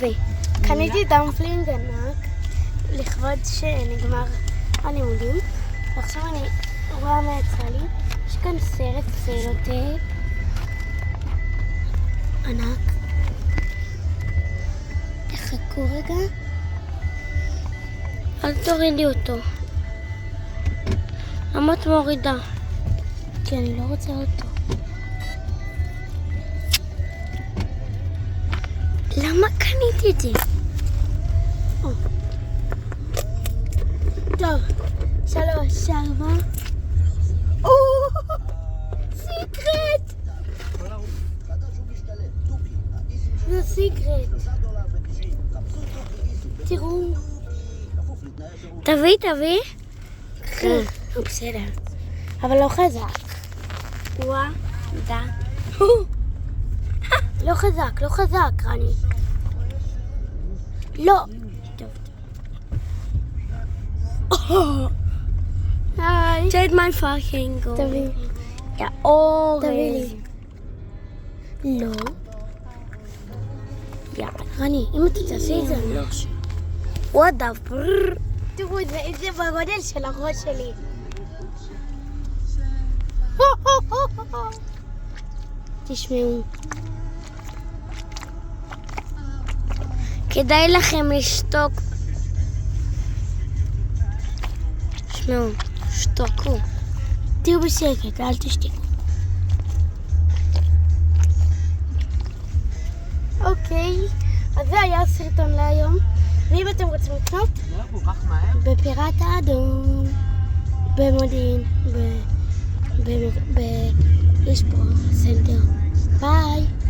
תביא. קניתי דמפלינג ענק לכבוד שנגמר הלימודים, ועכשיו אני רואה מה יצא לי. יש כאן סרט סלוטייפ ענק. תחכו רגע, אל תורידי אותו. למה את מורידה? כי אני לא רוצה אותו. למה קניתי את זה? טוב, 3, 4. סיקרט! זה סיקרט. תראו. תביא. בסדר. אבל לא חזק. לא חזק, רני. לא. היי. Take my fucking go. תביא. יא אורז. תביא לי. לא. יא, רני, אם אתה תעשי את זה, אני לא חושב. What the fuck? תראו את זה בגודל של הראש שלי. תשמעו. כדאי לכם לשתוק. תשמעו, שתוקו. תהיו בשקט, אל תשתיקו. אוקיי, אז זה היה הסרטון להיום. ואם אתם רוצים לקנות, בפיראט האדום, במודיעין, יש פה סנטר. ביי.